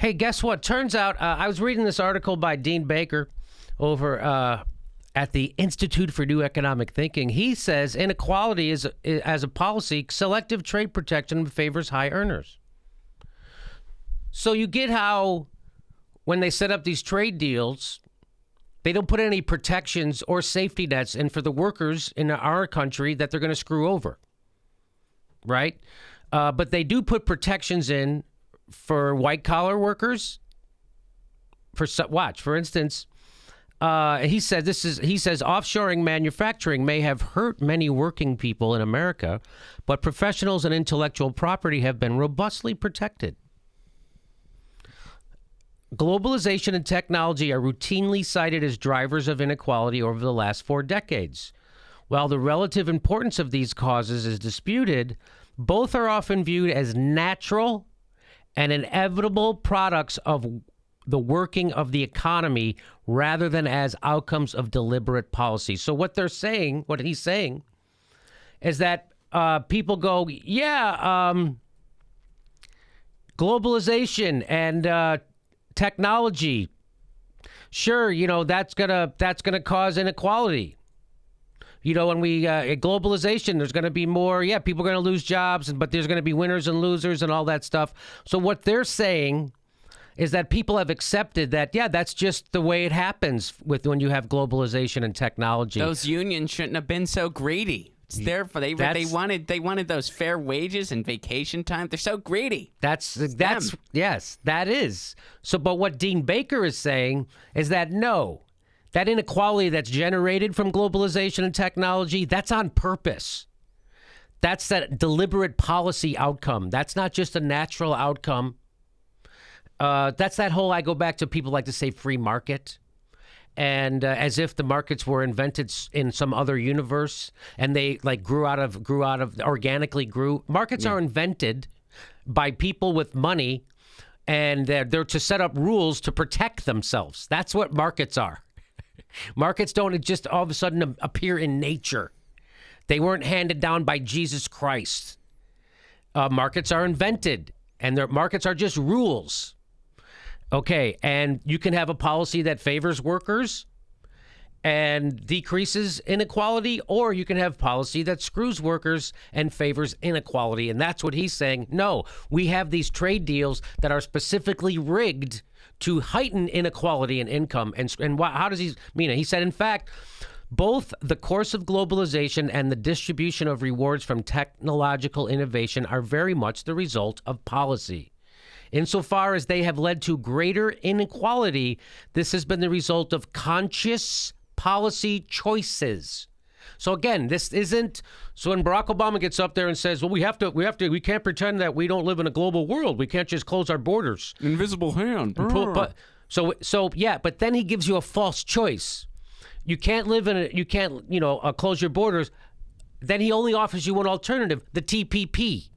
Hey, guess what? Turns out I was reading this article by Dean Baker over at the Institute for New Economic Thinking. He says inequality is, as a policy, selective trade protection favors high earners. So you get how when they set up these trade deals, they don't put any protections or safety nets in for the workers in our country that they're going to screw over, right? But they do put protections in for white-collar workers. For instance, he says offshoring manufacturing may have hurt many working people in America, but professionals and intellectual property have been robustly protected. Globalization and technology are routinely cited as drivers of inequality over the last 4 decades. While the relative importance of these causes is disputed, both are often viewed as natural and inevitable products of the working of the economy rather than as outcomes of deliberate policy. So what he's saying, is that people go, globalization and technology, sure, that's gonna cause inequality. When we globalization, there's going to be more. People are going to lose jobs, but there's going to be winners and losers and all that stuff. So what they're saying is that people have accepted that, that's just the way it happens when you have globalization and technology. Those unions shouldn't have been so greedy. It's there for they wanted those fair wages and vacation time. They're so greedy. That's yes, that is. So, but what Dean Baker is saying is that no. That inequality that's generated from globalization and technology, that's on purpose. That's that deliberate policy outcome. That's not just a natural outcome. That's that whole, I go back to people like to say free market. And as if the markets were invented in some other universe and they organically grew. Markets are invented by people with money and they're to set up rules to protect themselves. That's what markets are. Markets don't just all of a sudden appear in nature. They weren't handed down by Jesus Christ. Markets are invented, and their markets are just rules. Okay, and you can have a policy that favors workers and decreases inequality, or you can have policy that screws workers and favors inequality. And that's what he's saying. No, we have these trade deals that are specifically rigged to heighten inequality in income. And how does he mean it? He said, in fact, both the course of globalization and the distribution of rewards from technological innovation are very much the result of policy. Insofar as they have led to greater inequality, this has been the result of conscious policy choices. So again, this isn't. So when Barack Obama gets up there and says, "Well, we can't pretend that we don't live in a global world. We can't just close our borders." Invisible hand. But then he gives you a false choice. You can't live in it. You can't, close your borders. Then he only offers you one alternative: the TPP.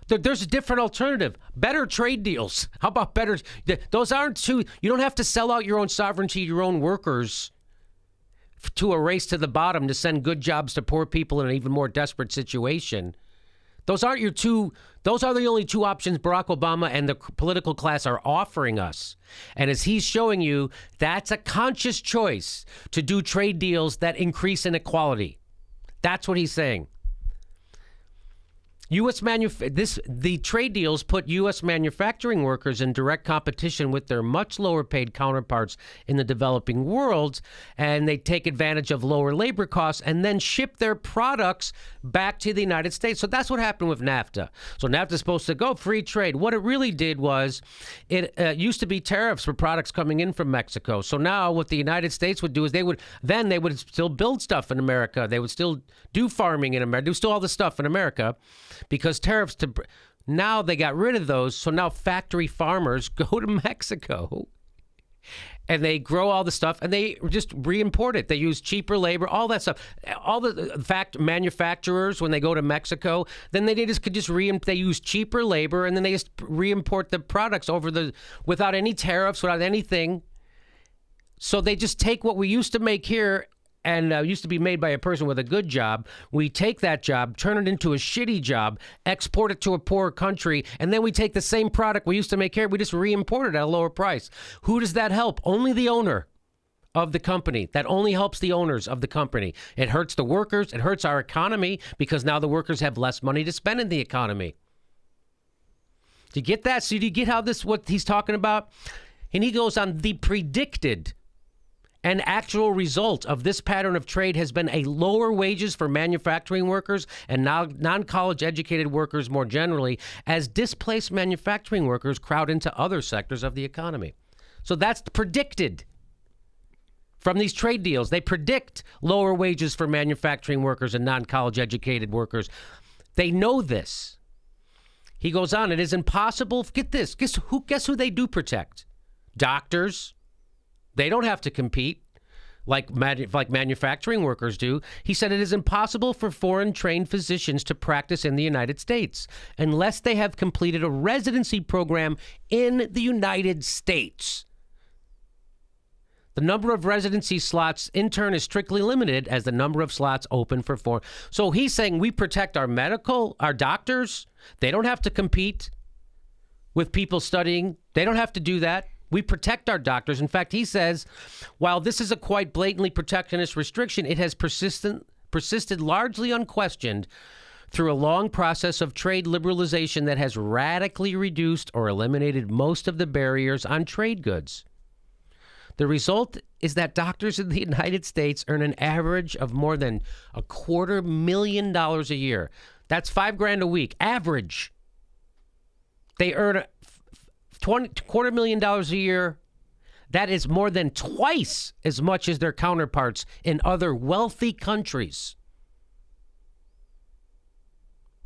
There's a different alternative. Better trade deals. How about better? Those aren't two. You don't have to sell out your own sovereignty, your own workers, to a race to the bottom to send good jobs to poor people in an even more desperate situation. Those aren't your two. Those are the only two options Barack Obama and the political class are offering us. And as he's showing you, that's a conscious choice to do trade deals that increase inequality. That's what he's saying. The trade deals put U.S. manufacturing workers in direct competition with their much lower paid counterparts in the developing world, and they take advantage of lower labor costs and then ship their products back to the United States. So that's what happened with NAFTA. So NAFTA is supposed to go free trade. What it really did was it used to be tariffs for products coming in from Mexico. So now what the United States would do is they would still build stuff in America. They would still do farming in America, do still all the stuff in America. Because tariffs, now they got rid of those, so now factory farmers go to Mexico and they grow all the stuff and they just re-import it. They use cheaper labor, all that stuff. All the manufacturers, when they go to Mexico, then they use cheaper labor and then they just re-import the products without any tariffs, without anything. So they just take what we used to make here and used to be made by a person with a good job. We take that job, turn it into a shitty job, export it to a poorer country, and then we take the same product we used to make here, we just re-import it at a lower price. Who does that help? Only the owner of the company. That only helps the owners of the company. It hurts the workers. It hurts our economy because now the workers have less money to spend in the economy. Do you get that? So do you get how what he's talking about? And he goes on, the predicted and actual result of this pattern of trade has been a lower wages for manufacturing workers and non-college educated workers more generally, as displaced manufacturing workers crowd into other sectors of the economy. So that's predicted. From these trade deals, they predict lower wages for manufacturing workers and non-college educated workers. They know this. He goes on, it is impossible. Get this. Guess who they do protect? Doctors. They don't have to compete like manufacturing workers do. He said it is impossible for foreign-trained physicians to practice in the United States unless they have completed a residency program in the United States. The number of residency slots in turn is strictly limited as the number of slots open for foreign. So he's saying we protect our doctors. They don't have to compete with people studying. They don't have to do that. We protect our doctors. In fact, he says, while this is a quite blatantly protectionist restriction, it has persisted largely unquestioned through a long process of trade liberalization that has radically reduced or eliminated most of the barriers on trade goods. The result is that doctors in the United States earn an average of more than $250,000 a year. That's $5,000 a week. Average. They earn $250,000 a year. That is more than twice as much as their counterparts in other wealthy countries.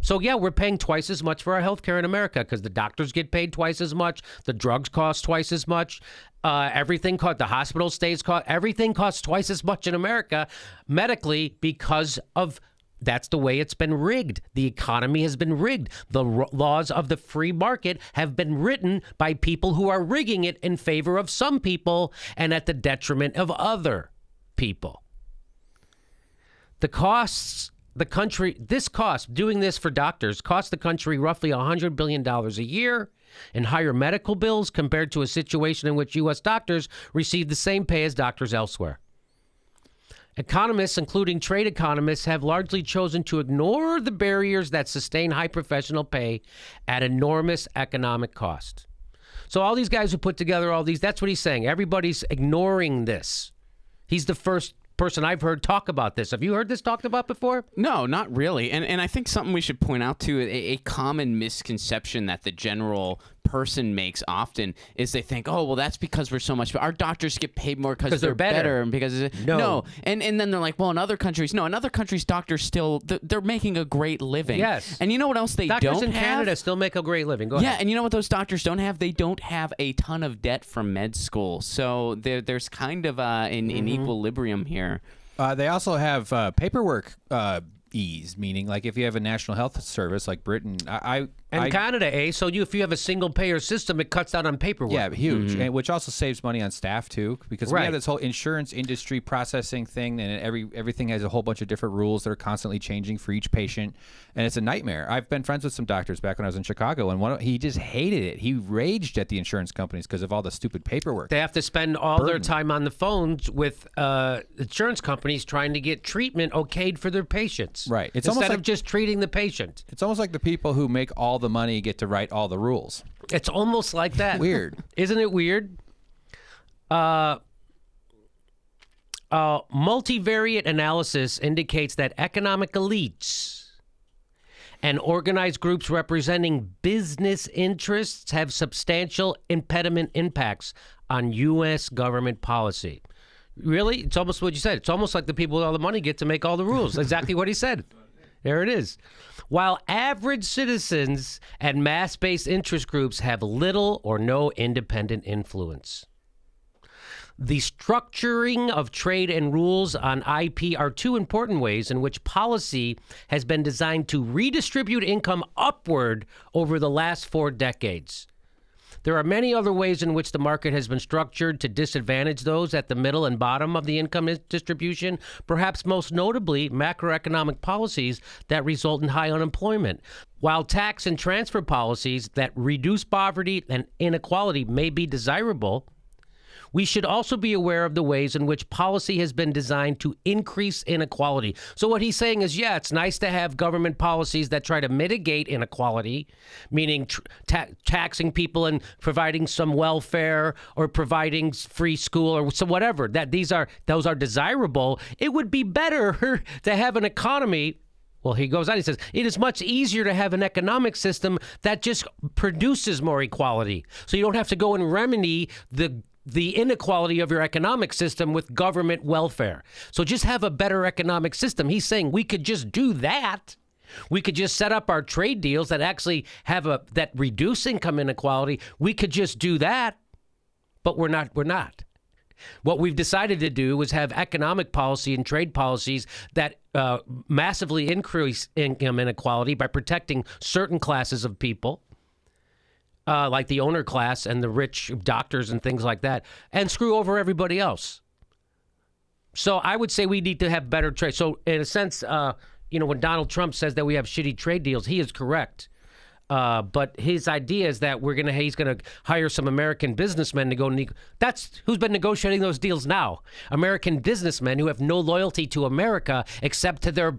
So, yeah, we're paying twice as much for our health care in America because the doctors get paid twice as much. The drugs cost twice as much. Everything cost, the hospital stays cost, everything costs twice as much in America medically because of that's the way it's been rigged. The economy has been rigged. The laws of the free market have been written by people who are rigging it in favor of some people and at the detriment of other people. Doing this for doctors costs the country roughly $100 billion a year in higher medical bills compared to a situation in which U.S. doctors receive the same pay as doctors elsewhere. Economists, including trade economists, have largely chosen to ignore the barriers that sustain high professional pay at enormous economic cost. So all these guys who put together all these, that's what he's saying. Everybody's ignoring this. He's the first person I've heard talk about this. Have you heard this talked about before? No, not really. And I think something we should point out too, a common misconception that the general person makes often is they think, oh, well, that's because we're so much, our doctors get paid more because they're better and because no. And then they're like, well, in other countries, doctors still they're making a great living. Yes. And you know what else they doctors don't have? Doctors in Canada still make a great living. Go ahead. Yeah, and you know what those doctors don't have? They don't have a ton of debt from med school. So there's kind of an equilibrium here. They also have paperwork ease, meaning like if you have a national health service like Britain, Canada, so if you have a single payer system, it cuts down on paperwork. Yeah, huge, and which also saves money on staff too, because we have this whole insurance industry processing thing, and everything has a whole bunch of different rules that are constantly changing for each patient, and it's a nightmare. I've been friends with some doctors back when I was in Chicago, and he just hated it. He raged at the insurance companies because of all the stupid paperwork. They have to spend all their time on the phones with insurance companies trying to get treatment okayed for their patients. Right. It's instead of just treating the patient. It's almost like the people who make all the money get to write all the rules. It's almost like that. Weird. Isn't it weird? Multivariate analysis indicates that economic elites and organized groups representing business interests have substantial impediment impacts on U.S. government policy. Really? It's almost what you said. It's almost like the people with all the money get to make all the rules. Exactly what he said. There it is. While average citizens and mass-based interest groups have little or no independent influence. The structuring of trade and rules on IP are two important ways in which policy has been designed to redistribute income upward over the last 4 decades. There are many other ways in which the market has been structured to disadvantage those at the middle and bottom of the income distribution, perhaps most notably macroeconomic policies that result in high unemployment. While tax and transfer policies that reduce poverty and inequality may be desirable, we should also be aware of the ways in which policy has been designed to increase inequality. So what he's saying is, yeah, it's nice to have government policies that try to mitigate inequality, meaning taxing people and providing some welfare or providing free school or so whatever. Those are desirable. It would be better to have an economy. Well, he goes on, he says, it is much easier to have an economic system that just produces more equality. So you don't have to go and remedy the inequality of your economic system with government welfare. So just have a better economic system. He's saying we could just do that. We could just set up our trade deals that actually have that reduce income inequality. We could just do that, but we're not. What we've decided to do is have economic policy and trade policies that massively increase income inequality by protecting certain classes of people, like the owner class and the rich doctors and things like that, and screw over everybody else. So I would say we need to have better trade. So in a sense, when Donald Trump says that we have shitty trade deals, he is correct. But his idea is that he's going to hire some American businessmen to go. That's who's been negotiating those deals now. American businessmen who have no loyalty to America except to their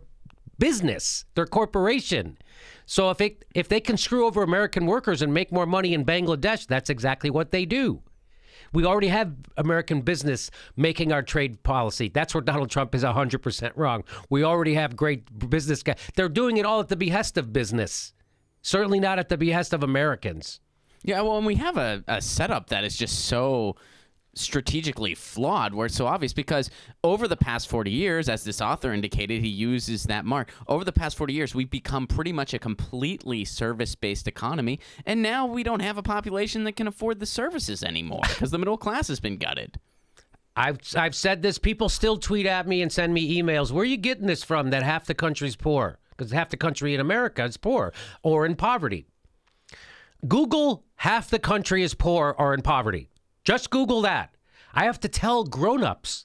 business, their corporation. So if they can screw over American workers and make more money in Bangladesh, that's exactly what they do. We already have American business making our trade policy. That's where Donald Trump is 100% wrong. We already have great business guys. They're doing it all at the behest of business. Certainly not at the behest of Americans. Yeah, well, and we have a setup that is just so strategically flawed, where it's so obvious, because over the past 40 years, as this author indicated, he uses that mark, over the past 40 years, we've become pretty much a completely service-based economy, and now we don't have a population that can afford the services anymore because the middle class has been gutted. I've said this. People still tweet at me and send me emails. Where are you getting this from, that half the country's poor? Because half the country in America is poor or in poverty. Google half the country is poor or in poverty. Just Google that. I have to tell grown-ups,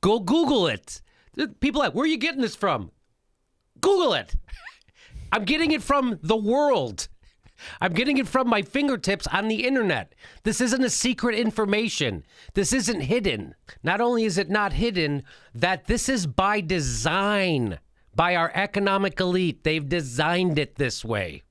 go Google it. People are like, where are you getting this from? Google it. I'm getting it from the world. I'm getting it from my fingertips on the internet. This isn't a secret information. This isn't hidden. Not only is it not hidden, that this is by design. By our economic elite. They've designed it this way.